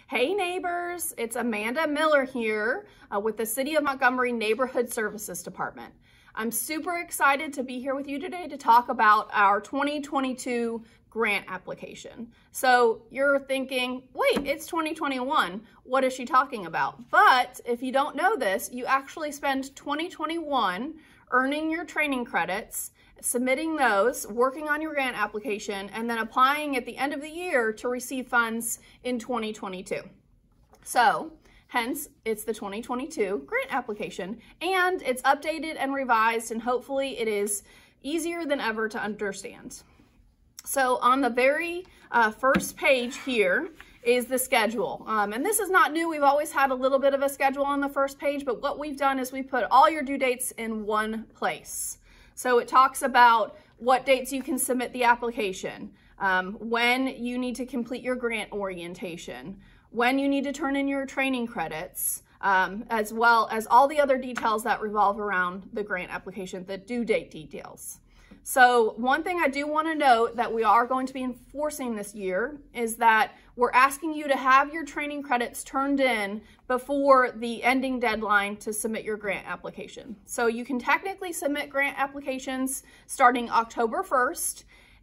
Hey neighbors, it's Amanda Miller here with the City of Montgomery Neighborhood Services Department. I'm super excited to be here with you today to talk about our 2022 grant application. So you're thinking, wait, it's 2021. What is she talking about? But if you don't know this, you actually spend 2021 earning your training credits, submitting those, working on your grant application, and then applying at the end of the year to receive funds in 2022. So, hence, it's the 2022 grant application, and it's updated and revised, and hopefully it is easier than ever to understand. So on the very first page here is the schedule. And this is not new. We've always had a little bit of a schedule on the first page, but what we've done is we put all your due dates in one place. So it talks about what dates you can submit the application, when you need to complete your grant orientation, when you need to turn in your training credits, as well as all the other details that revolve around the grant application, the due date details. So one thing I do want to note that we are going to be enforcing this year is that we're asking you to have your training credits turned in before the ending deadline to submit your grant application. So you can technically submit grant applications starting October 1st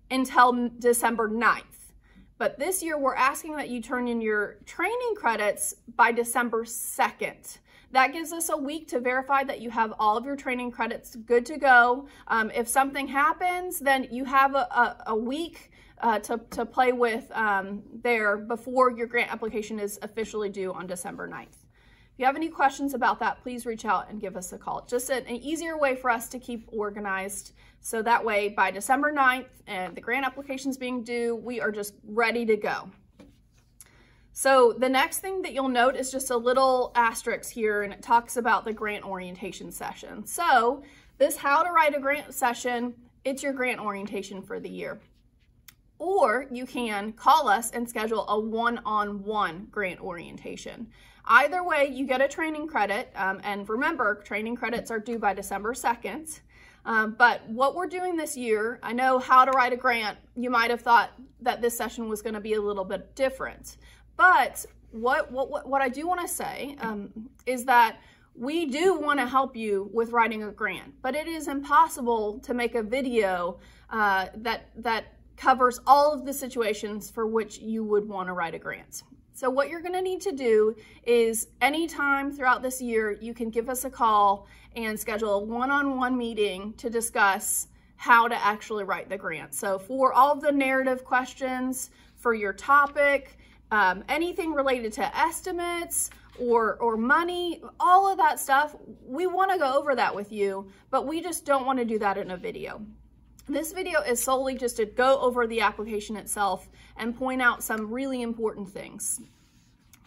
until December 9th. But this year we're asking that you turn in your training credits by December 2nd. That gives us a week to verify that you have all of your training credits good to go. If something happens, then you have a week to play with there before your grant application is officially due on December 9th. If you have any questions about that, please reach out and give us a call. Just an easier way for us to keep organized. So that way by December 9th and the grant application is being due, we are just ready to go. So the next thing that you'll note is just a little asterisk here, and it talks about the grant orientation session. So this how to write a grant session, it's your grant orientation for the year. Or you can call us and schedule a one-on-one grant orientation. Either way, you get a training credit, and remember, training credits are due by December 2nd. But what we're doing this year, I know how to write a grant, you might have thought that this session was going to be a little bit different. But what I do want to say is that we do want to help you with writing a grant, but it is impossible to make a video that covers all of the situations for which you would want to write a grant. So what you're going to need to do is anytime throughout this year, you can give us a call and schedule a one-on-one meeting to discuss how to actually write the grant. So for all of the narrative questions, for your topic, anything related to estimates or money, all of that stuff, we want to go over that with you, but we just don't want to do that in a video. This video is solely just to go over the application itself and point out some really important things.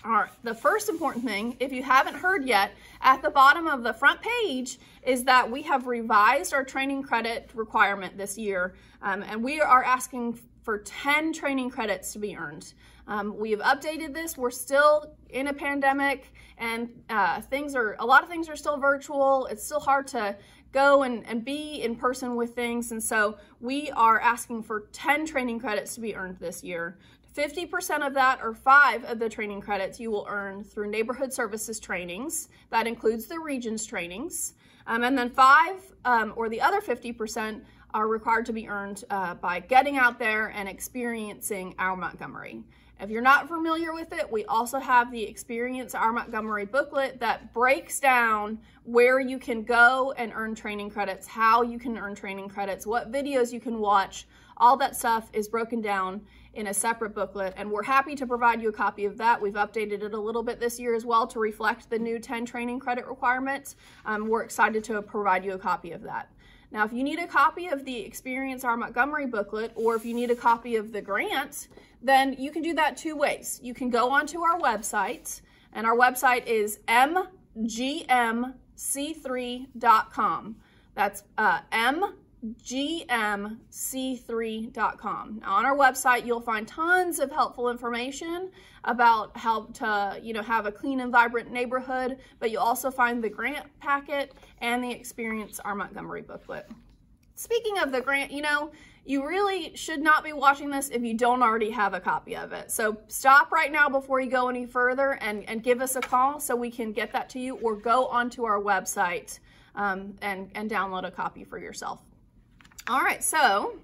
All right, the first important thing, if you haven't heard yet, at the bottom of the front page is that we have revised our training credit requirement this year, and we are asking for 10 training credits to be earned. We have updated this. We're still in a pandemic, and a lot of things are still virtual. It's still hard to go and be in person with things, and so we are asking for 10 training credits to be earned this year. 50% of that, or 5 of the training credits, you will earn through neighborhood services trainings. That includes the regions trainings. And then 5, or the other 50%, are required to be earned by getting out there and experiencing our Montgomery. If you're not familiar with it, we also have the Experience Our Montgomery booklet that breaks down where you can go and earn training credits, how you can earn training credits, what videos you can watch. All that stuff is broken down in a separate booklet, and we're happy to provide you a copy of that. We've updated it a little bit this year as well to reflect the new 10 training credit requirements. We're excited to provide you a copy of that. Now, if you need a copy of the Experience Our Montgomery booklet, or if you need a copy of the grant, then you can do that 2 ways. You can go onto our website, and our website is mgmc3.com. That's mgmc3.com. Now, on our website, you'll find tons of helpful information about how to, have a clean and vibrant neighborhood, but you'll also find the grant packet and the Experience Our Montgomery booklet. Speaking of the grant, you really should not be watching this if you don't already have a copy of it. So stop right now before you go any further and give us a call so we can get that to you, or go onto our website and download a copy for yourself. All right, so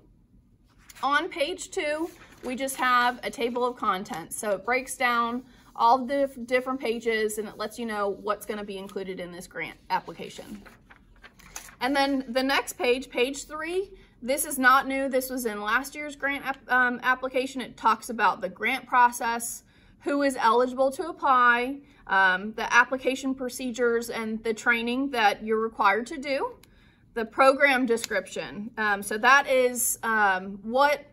on page 2, we just have a table of contents. So it breaks down all the different pages and it lets you know what's going to be included in this grant application. And then the next page, page 3, this is not new. This was in last year's grant application. It talks about the grant process, who is eligible to apply, the application procedures and the training that you're required to do, the program description. So that is what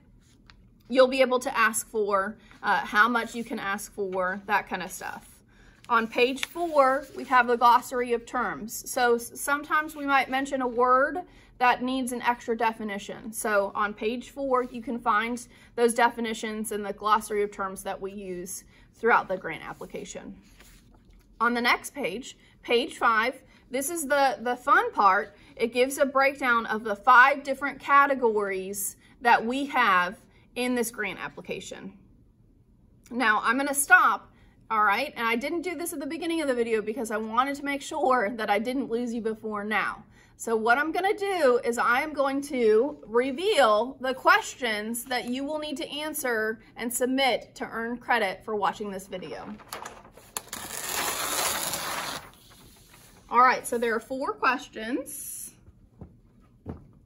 you'll be able to ask for, how much you can ask for, that kind of stuff. On page 4, we have the glossary of terms. So sometimes we might mention a word that needs an extra definition. So on page 4, you can find those definitions in the glossary of terms that we use throughout the grant application. On the next page, page 5, this is the fun part. It gives a breakdown of the 5 different categories that we have in this grant application. Now I'm gonna stop. All right, and I didn't do this at the beginning of the video because I wanted to make sure that I didn't lose you before now. So what I'm gonna do is I am going to reveal the questions that you will need to answer and submit to earn credit for watching this video. All right, so there are 4 questions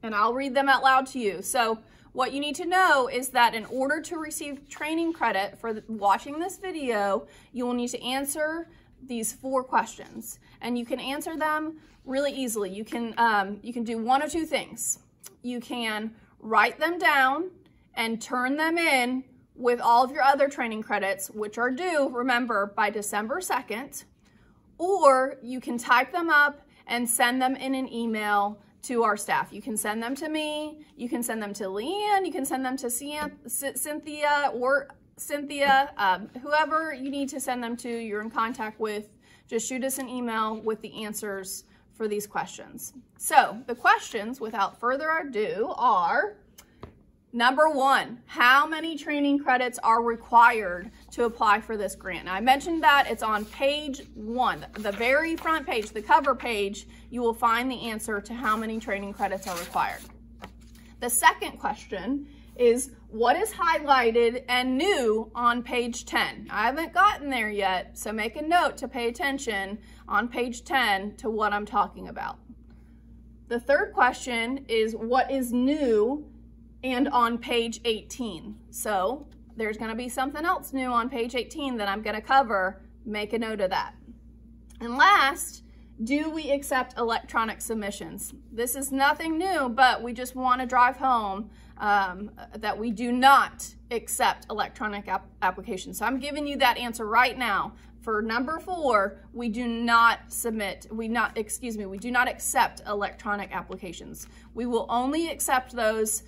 and I'll read them out loud to you. So what you need to know is that in order to receive training credit for watching this video, you will need to answer these 4 questions. And you can answer them really easily. You can do one of 2 things. You can write them down and turn them in with all of your other training credits, which are due, remember, by December 2nd, or you can type them up and send them in an email to our staff. You can send them to me, you can send them to Leanne, you can send them to Cynthia, whoever you need to send them to, you're in contact with, just shoot us an email with the answers for these questions. So the questions, without further ado, are: number 1, how many training credits are required to apply for this grant? Now, I mentioned that it's on page 1, the very front page, the cover page. You will find the answer to how many training credits are required. The second question is, what is highlighted and new on page 10? I haven't gotten there yet, so make a note to pay attention on page 10 to what I'm talking about. The third question is, what is new and on page 18? So there's going to be something else new on page 18 that I'm going to cover. Make a note of that. And last, do we accept electronic submissions? This is nothing new, but we just want to drive home that we do not accept electronic applications. So I'm giving you that answer right now. For number 4, we do not accept electronic applications. We will only accept those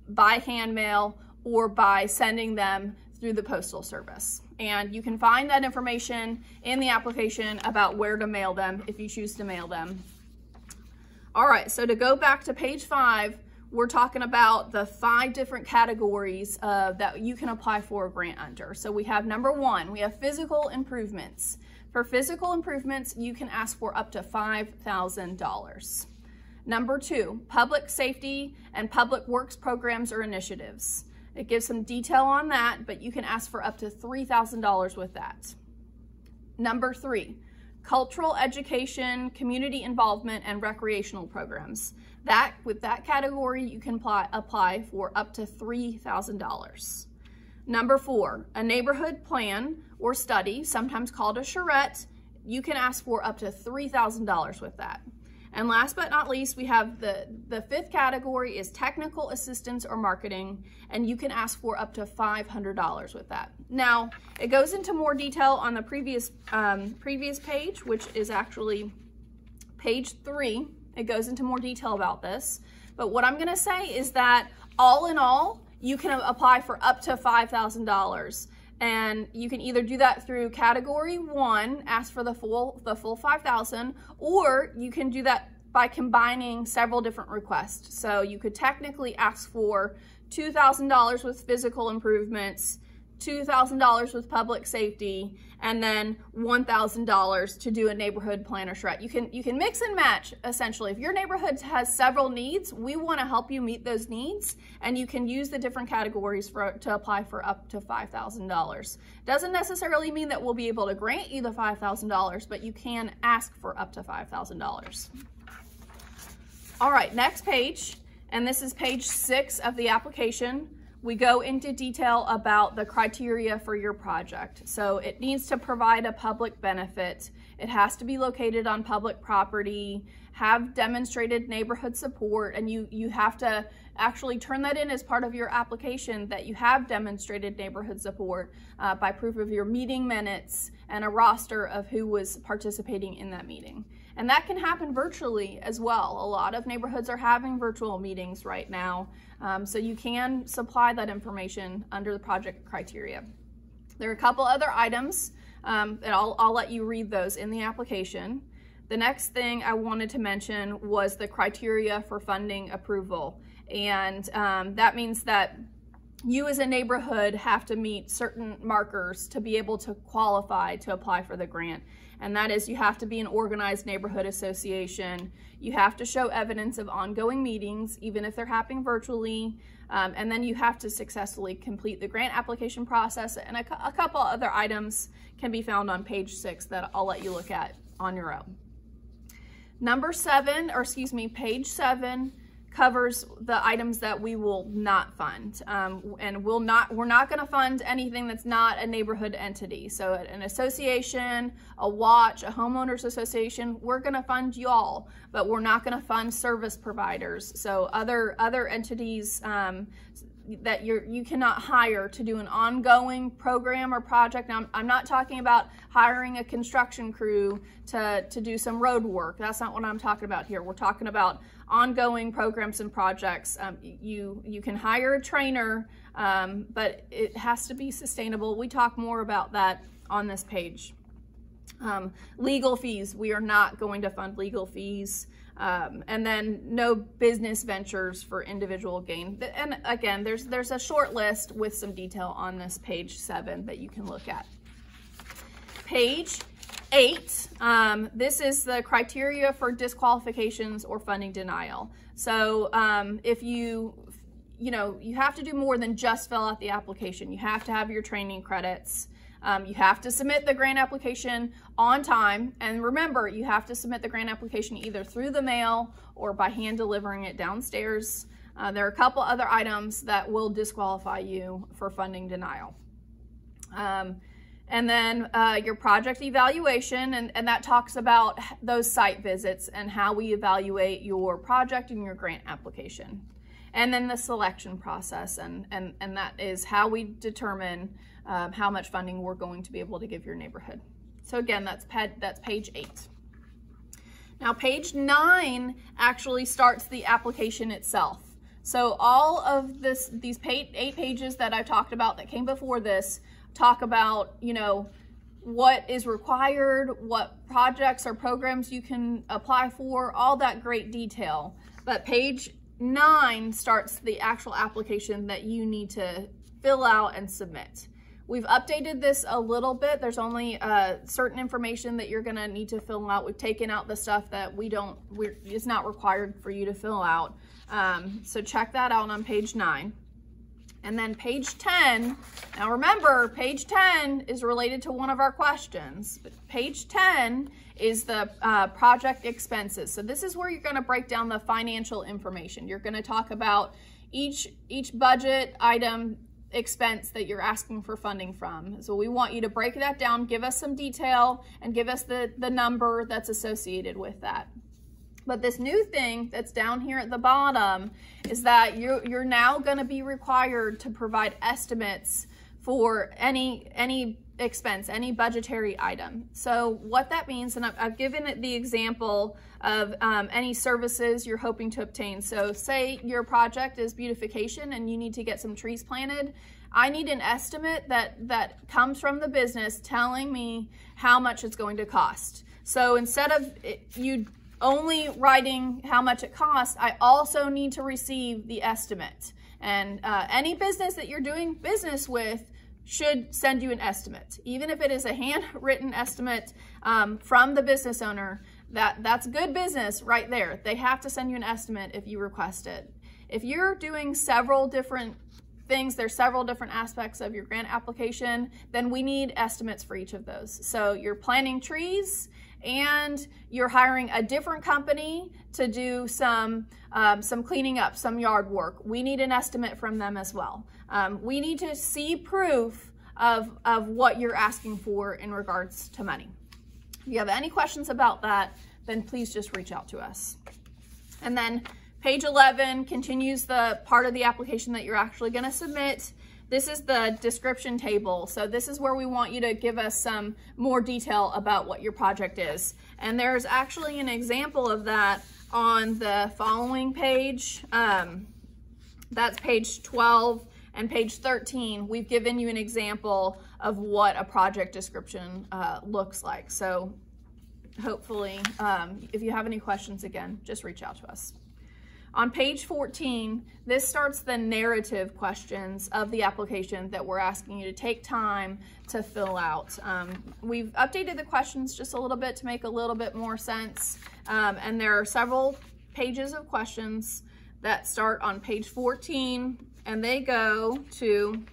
by hand mail or by sending them through the Postal Service. And you can find that information in the application about where to mail them if you choose to mail them. All right, so to go back to page 5, we're talking about the 5 different categories that you can apply for a grant under. So we have number 1, we have physical improvements. For physical improvements, you can ask for up to $5,000. Number 2, public safety and public works programs or initiatives. It gives some detail on that, but you can ask for up to $3,000 with that. Number 3, cultural education, community involvement, and recreational programs. With that category, you can apply for up to $3,000. Number 4, a neighborhood plan or study, sometimes called a charrette. You can ask for up to $3,000 with that. And last but not least, we have the 5th category is technical assistance or marketing, and you can ask for up to $500 with that. Now, it goes into more detail on the previous page, which is actually page 3. It goes into more detail about this. But what I'm gonna say is that all in all, you can apply for up to $5,000. And you can either do that through category 1, ask for the full $5,000, or you can do that by combining several different requests. So you could technically ask for $2,000 with physical improvements, $2,000 with public safety, and then $1,000 to do a neighborhood plan or charrette. You can mix and match, essentially. If your neighborhood has several needs, we want to help you meet those needs, and you can use the different categories to apply for up to $5,000. Doesn't necessarily mean that we'll be able to grant you the $5,000, but you can ask for up to $5,000. All right, next page, and this is page 6 of the application. We go into detail about the criteria for your project. So it needs to provide a public benefit. It has to be located on public property, have demonstrated neighborhood support, and you have to actually turn that in as part of your application that you have demonstrated neighborhood support by proof of your meeting minutes and a roster of who was participating in that meeting. And that can happen virtually as well. A lot of neighborhoods are having virtual meetings right now, so you can supply that information under the project criteria. There are a couple other items, and I'll let you read those in the application. The next thing I wanted to mention was the criteria for funding approval. And that means that you as a neighborhood have to meet certain markers to be able to qualify to apply for the grant. And that is, you have to be an organized neighborhood association. You have to show evidence of ongoing meetings, even if they're happening virtually. And then you have to successfully complete the grant application process. And a couple other items can be found on page 6 that I'll let you look at on your own. Page 7 covers the items that we will not fund, and we're not going to fund anything that's not a neighborhood entity. So an association, a watch, a homeowners association, we're going to fund y'all, but we're not going to fund service providers. So other entities that you cannot hire to do an ongoing program or project. Now, I'm not talking about hiring a construction crew to do some road work. That's not what I'm talking about here. We're talking about ongoing programs and projects. You can hire a trainer, but it has to be sustainable. We talk more about that on this page. Legal fees, we are not going to fund legal fees. And then no business ventures for individual gain. And again, there's a short list with some detail on this page 7 that you can look at. Page 8, this is the criteria for disqualifications or funding denial. So if you have to do more than just fill out the application. You have to have your training credits. You have to submit the grant application on time. And remember, you have to submit the grant application either through the mail or by hand delivering it downstairs. There are a couple other items that will disqualify you for funding denial. And then your project evaluation, and that talks about those site visits and how we evaluate your project and your grant application. And then the selection process, and that is how we determine how much funding we're going to be able to give your neighborhood. So again, that's page 8. Now page 9 actually starts the application itself. So all of these 8 pages that I talked about that came before this talk about, what is required, what projects or programs you can apply for, all that great detail. But page 9 starts the actual application that you need to fill out and submit. We've updated this a little bit. There's only certain information that you're gonna need to fill out. We've taken out the stuff that it's not required for you to fill out. So check that out on page 9. And then page 10, now remember, page 10 is related to one of our questions, but page 10 is the project expenses. So this is where you're gonna break down the financial information. You're gonna talk about each budget item expense that you're asking for funding from. So we want you to break that down, give us some detail, and give us the number that's associated with that. But this new thing that's down here at the bottom is that you're now going to be required to provide estimates for any expense, any budgetary item. So what that means, and I've given it the example of any services you're hoping to obtain. So say your project is beautification and you need to get some trees planted. I need an estimate that comes from the business telling me how much it's going to cost. So instead of you only writing how much it costs, I also need to receive the estimate. And any business that you're doing business with should send you an estimate. Even if it is a handwritten estimate from the business owner, that's good business right there. They have to send you an estimate if you request it. If you're doing several different things, there's several different aspects of your grant application, then we need estimates for each of those. So you're planting trees and you're hiring a different company to do some cleaning up, some yard work. We need an estimate from them as well. We need to see proof of what you're asking for in regards to money. If you have any questions about that, then please just reach out to us. And then page 11 continues the part of the application that you're actually going to submit. This is the description table. So this is where we want you to give us some more detail about what your project is. And there's actually an example of that on the following page. That's page 12 and page 13. We've given you an example of what a project description looks like. So hopefully, if you have any questions, again, just reach out to us. On page 14, this starts the narrative questions of the application that we're asking you to take time to fill out. We've updated the questions just a little bit to make a little bit more sense. And there are several pages of questions that start on page 14 and they go to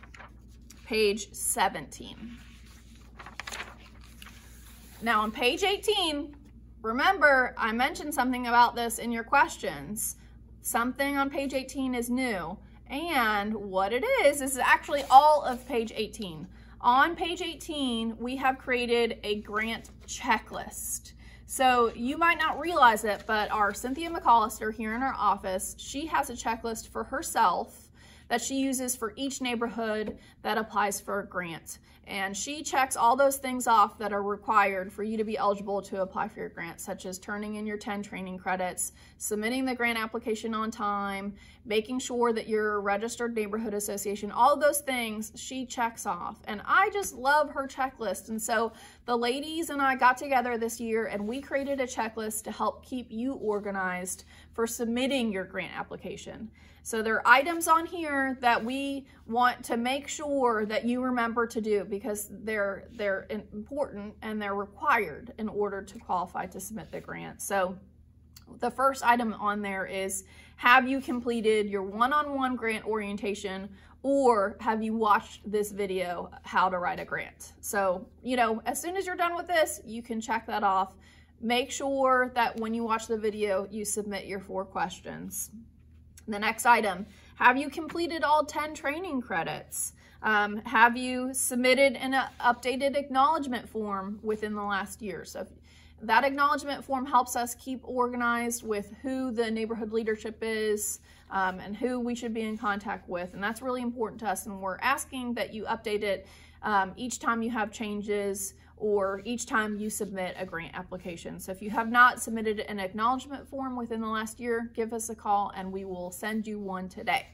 page 17. Now on page 18, remember I mentioned something about this in your questions. Something on page 18 is new, and what it is actually all of page 18. On page 18, we have created a grant checklist. So you might not realize it, but our Cynthia McAllister here in our office, she has a checklist for herself that she uses for each neighborhood that applies for a grant. And she checks all those things off that are required for you to be eligible to apply for your grant, such as turning in your 10 training credits, submitting the grant application on time, making sure that you're a registered neighborhood association, all those things she checks off. And I just love her checklist. And so the ladies and I got together this year and we created a checklist to help keep you organized for submitting your grant application. So there are items on here that we want to make sure that you remember to do because they're important and they're required in order to qualify to submit the grant. So the first item on there is, have you completed your one-on-one grant orientation, or have you watched this video, how to write a grant? So, you know, as soon as you're done with this, you can check that off. Make sure that when you watch the video, you submit your 4 questions. The next item, have you completed all 10 training credits? Have you submitted an updated acknowledgement form within the last year? So that acknowledgement form helps us keep organized with who the neighborhood leadership is and who we should be in contact with. And that's really important to us. And we're asking that you update it each time you have changes or each time you submit a grant application. So if you have not submitted an acknowledgement form within the last year, give us a call and we will send you one today.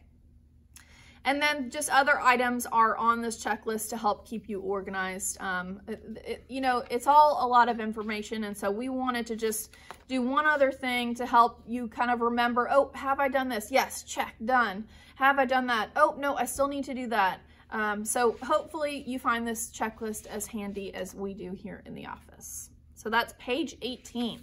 And then just other items are on this checklist to help keep you organized. You know, it's all a lot of information, and so we wanted to just do one other thing to help you kind of remember, oh, have I done this? Yes, check, done. Have I done that? Oh, no, I still need to do that. So hopefully you find this checklist as handy as we do here in the office. So that's page 18.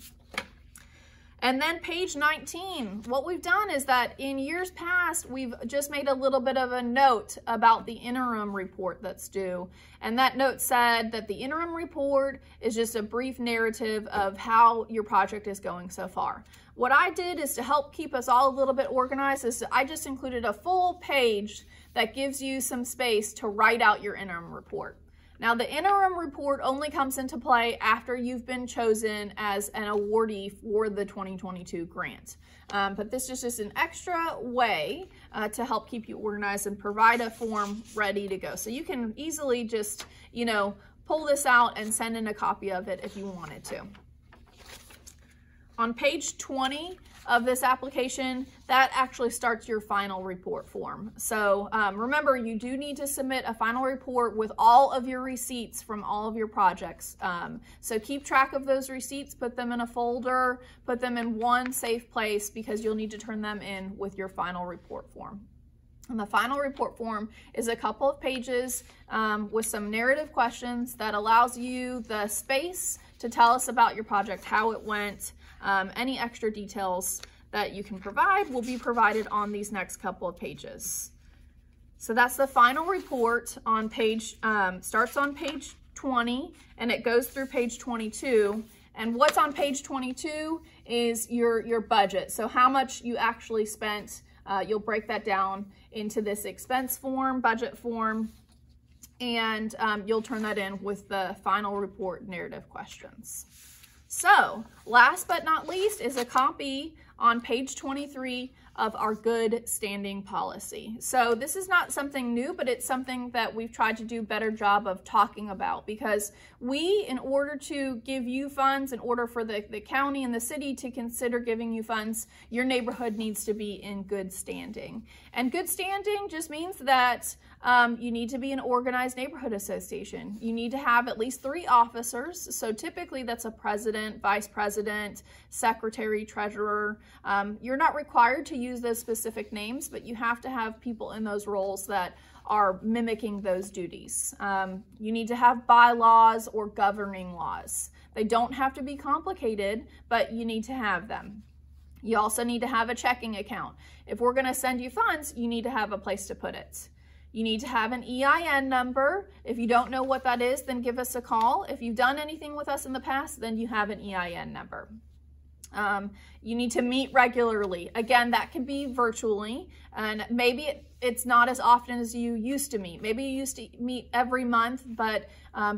And then page 19, what we've done is that in years past, we've just made a little bit of a note about the interim report that's due. And that note said that the interim report is just a brief narrative of how your project is going so far. What I did is to help keep us all a little bit organized is I just included a full page that gives you some space to write out your interim report. Now, the interim report only comes into play after you've been chosen as an awardee for the 2022 grant. But this is just an extra way to help keep you organized and provide a form ready to go. So you can easily just, you know, pull this out and send in a copy of it if you wanted to. On page 20 of this application, that actually starts your final report form. So remember, you do need to submit a final report with all of your receipts from all of your projects. So keep track of those receipts, put them in a folder, put them in one safe place because you'll need to turn them in with your final report form. And the final report form is a couple of pages with some narrative questions that allows you the space to tell us about your project, how it went, any extra details that you can provide will be provided on these next couple of pages. So that's the final report on page, starts on page 20 and it goes through page 22. And what's on page 22 is your budget. So how much you actually spent. You'll break that down into this expense form, budget form, and you'll turn that in with the final report narrative questions. So last but not least is a copy on page 23 of our good standing policy. So this is not something new, but it's something that we've tried to do a better job of talking about, because we, in order to give you funds, in order for the county and the city to consider giving you funds, your neighborhood needs to be in good standing. And good standing just means that you need to be an organized neighborhood association. You need to have at least 3 officers. So typically that's a president, vice president, secretary, treasurer. You're not required to use those specific names, but you have to have people in those roles that are mimicking those duties. You need to have bylaws or governing laws. They don't have to be complicated, but you need to have them. You also need to have a checking account. If we're going to send you funds, you need to have a place to put it. You need to have an EIN number. If you don't know what that is, then give us a call. If you've done anything with us in the past, then you have an EIN number. You need to meet regularly. Again, that can be virtually, and maybe it's not as often as you used to meet. Maybe you used to meet every month, but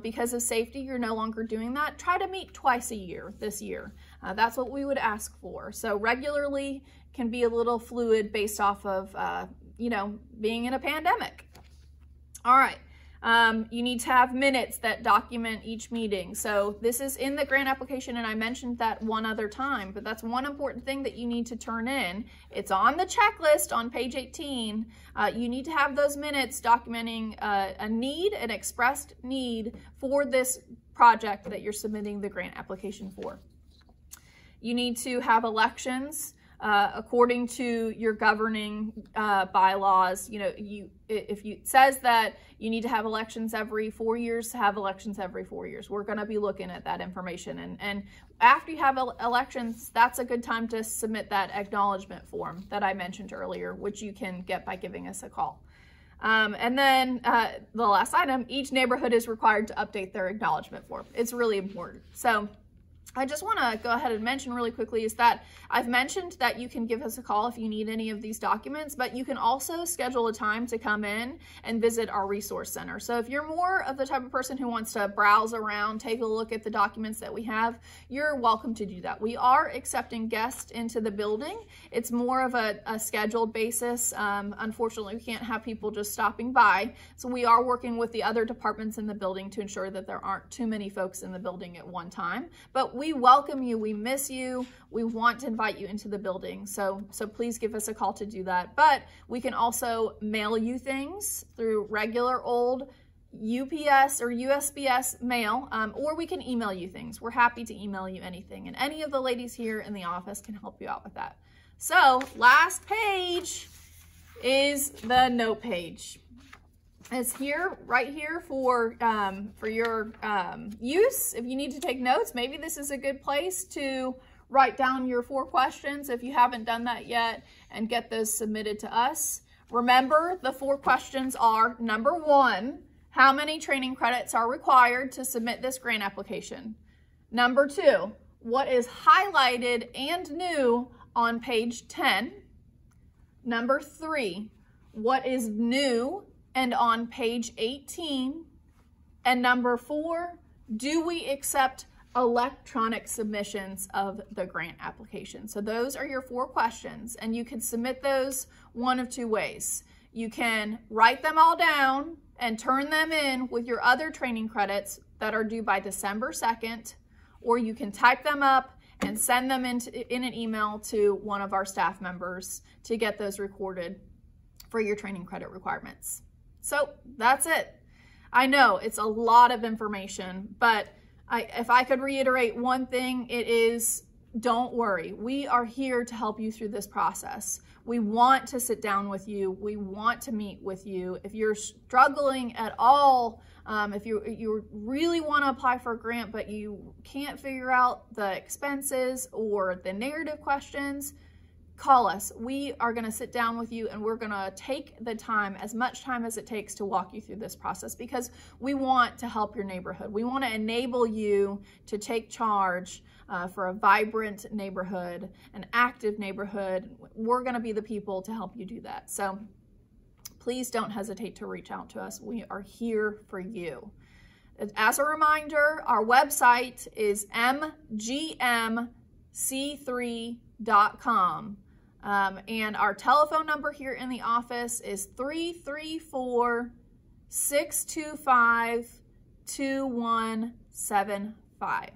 because of safety, you're no longer doing that. Try to meet twice a year this year. That's what we would ask for. So regularly can be a little fluid based off of, being in a pandemic. All right. You need to have minutes that document each meeting. So this is in the grant application, and I mentioned that one other time, but that's one important thing that you need to turn in. It's on the checklist on page 18. You need to have those minutes documenting a need, an expressed need for this project that you're submitting the grant application for. You need to have elections according to your governing bylaws. If it says that you need to have elections every 4 years, have elections every 4 years. We're going to be looking at that information. And after you have elections, that's a good time to submit that acknowledgement form that I mentioned earlier, which you can get by giving us a call. And then the last item, each neighborhood is required to update their acknowledgement form. It's really important. So I just want to go ahead and mention really quickly is that I've mentioned that you can give us a call if you need any of these documents, but you can also schedule a time to come in and visit our resource center. So if you're more of the type of person who wants to browse around, take a look at the documents that we have, you're welcome to do that. We are accepting guests into the building. It's more of a scheduled basis. Unfortunately, we can't have people just stopping by. So we are working with the other departments in the building to ensure that there aren't too many folks in the building at one time. But we welcome you, we miss you, we want to invite you into the building. So please give us a call to do that. But we can also mail you things through regular old UPS or USPS mail, or we can email you things. We're happy to email you anything, and any of the ladies here in the office can help you out with that. So last page is the note page. It's here, right here for your use. If you need to take notes, maybe this is a good place to write down your 4 questions if you haven't done that yet and get those submitted to us. Remember, the 4 questions are: number 1, how many training credits are required to submit this grant application? Number 2, what is highlighted and new on page 10? Number 3, what is new and on page 18? And number 4, do we accept electronic submissions of the grant application? So those are your 4 questions, and you can submit those one of 2 ways. You can write them all down and turn them in with your other training credits that are due by December 2nd, or you can type them up and send them in an email to one of our staff members to get those recorded for your training credit requirements. So that's it. I know it's a lot of information, but if I could reiterate one thing, it is don't worry. We are here to help you through this process. We want to sit down with you. We want to meet with you. If you're struggling at all, if you really want to apply for a grant, but you can't figure out the expenses or the narrative questions, call us. We are going to sit down with you and we're going to take the time, as much time as it takes, to walk you through this process, because we want to help your neighborhood. We want to enable you to take charge for a vibrant neighborhood, an active neighborhood. We're going to be the people to help you do that. So please don't hesitate to reach out to us. We are here for you. As a reminder, our website is mgmc3.com. And our telephone number here in the office is 334-625-2175.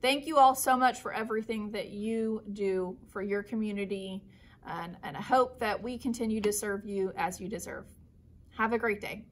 Thank you all so much for everything that you do for your community, and I hope that we continue to serve you as you deserve. Have a great day.